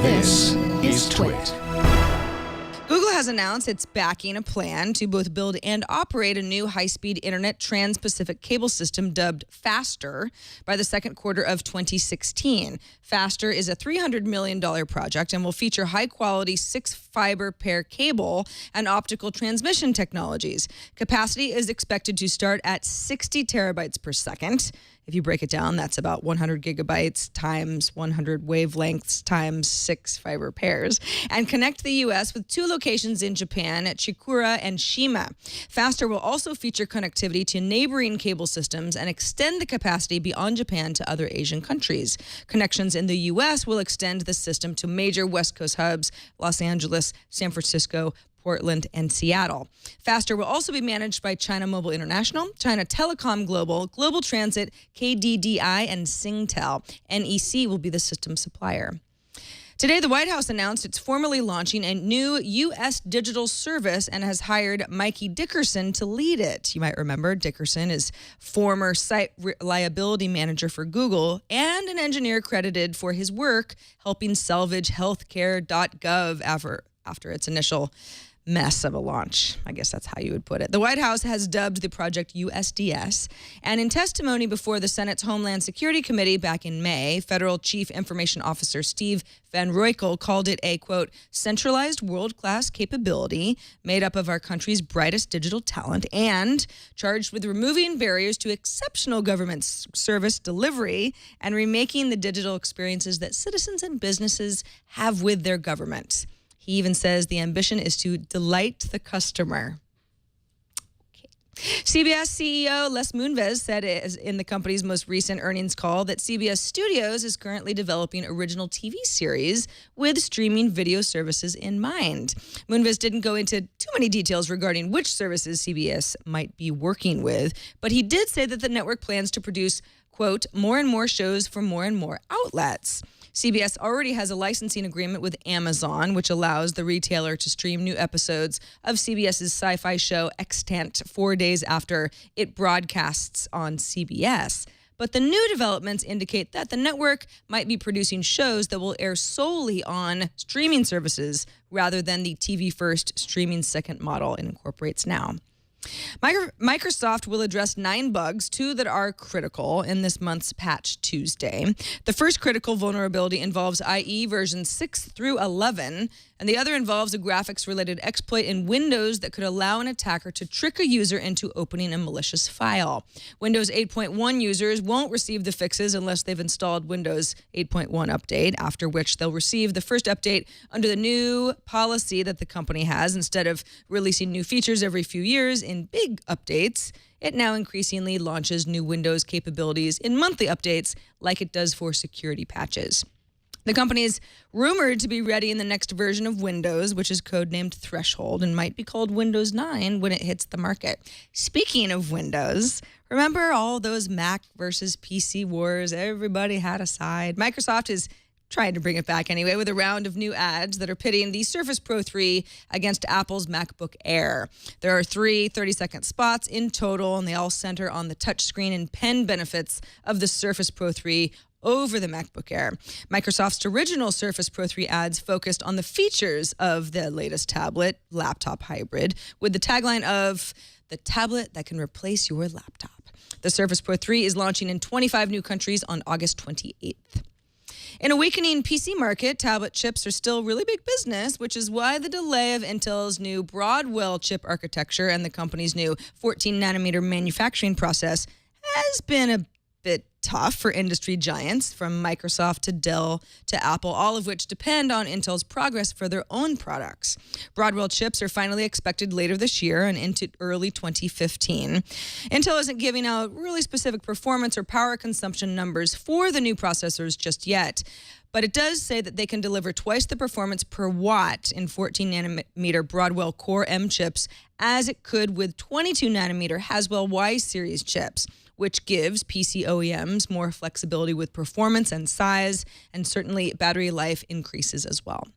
This is TWiT. Google has announced it's backing a plan to both build and operate a new high-speed internet trans-Pacific cable system dubbed FASTER by the second quarter of 2016. FASTER is a $300 million project and will feature high-quality 6-fiber pair cable and optical transmission technologies. Capacity is expected to start at 60 terabytes per second. If you break it down, that's about 100 gigabytes times 100 wavelengths times 6 fiber pairs, and connect the U.S. with 2 locations in Japan at Chikura and Shima. FASTER will also feature connectivity to neighboring cable systems and extend the capacity beyond Japan to other Asian countries. Connections in the U.S. will extend the system to major West Coast hubs, Los Angeles, San Francisco, Portland, and Seattle. FASTER will also be managed by China Mobile International, China Telecom Global, Global Transit, KDDI, and Singtel. NEC will be the system supplier. Today, the White House announced it's formally launching a new U.S. digital service and has hired Mikey Dickerson to lead it. You might remember Dickerson is former site reliability manager for Google and an engineer credited for his work helping salvage healthcare.gov after its initial mess of a launch. I guess that's how you would put it. The White House has dubbed the project USDS, and in testimony before the Senate's Homeland Security Committee back in May, Federal Chief Information Officer Steve Van Roykel called it a, quote, centralized world-class capability made up of our country's brightest digital talent and charged with removing barriers to exceptional government service delivery and remaking the digital experiences that citizens and businesses have with their government. He even says the ambition is to delight the customer. Okay. CBS CEO Les Moonves said in the company's most recent earnings call that CBS Studios is currently developing original TV series with streaming video services in mind. Moonves didn't go into too many details regarding which services CBS might be working with, but he did say that the network plans to produce, quote, more and more shows for more and more outlets. CBS already has a licensing agreement with Amazon, which allows the retailer to stream new episodes of CBS's sci-fi show Extant 4 days after it broadcasts on CBS. But the new developments indicate that the network might be producing shows that will air solely on streaming services rather than the TV first, streaming second model it incorporates now. Microsoft will address 9 bugs, 2 that are critical, in this month's Patch Tuesday. The first critical vulnerability involves IE versions 6 through 11, and the other involves a graphics-related exploit in Windows that could allow an attacker to trick a user into opening a malicious file. Windows 8.1 users won't receive the fixes unless they've installed Windows 8.1 update, after which they'll receive the first update under the new policy that the company has. Instead of releasing new features every few years in big updates, it now increasingly launches new Windows capabilities in monthly updates like it does for security patches. The company is rumored to be ready in the next version of Windows, which is codenamed Threshold and might be called Windows 9 when it hits the market. Speaking of Windows, remember all those Mac versus PC wars? Everybody had a side. Microsoft is trying to bring it back anyway with a round of new ads that are pitting the Surface Pro 3 against Apple's MacBook Air. There are 3 30-second spots in total, and they all center on the touchscreen and pen benefits of the Surface Pro 3 over the MacBook Air. Microsoft's original Surface Pro 3 ads focused on the features of the latest tablet, laptop hybrid, with the tagline of the tablet that can replace your laptop. The Surface Pro 3 is launching in 25 new countries on August 28th. In a weakening PC market, tablet chips are still really big business, which is why the delay of Intel's new Broadwell chip architecture and the company's new 14-nanometer manufacturing process has been a bit tough for industry giants from Microsoft to Dell to Apple, all of which depend on Intel's progress for their own products. Broadwell chips are finally expected later this year and into early 2015. Intel isn't giving out really specific performance or power consumption numbers for the new processors just yet, but it does say that they can deliver twice the performance per watt in 14-nanometer Broadwell Core M chips as it could with 22-nanometer Haswell Y series chips, which gives PC OEMs more flexibility with performance and size, and certainly battery life increases as well.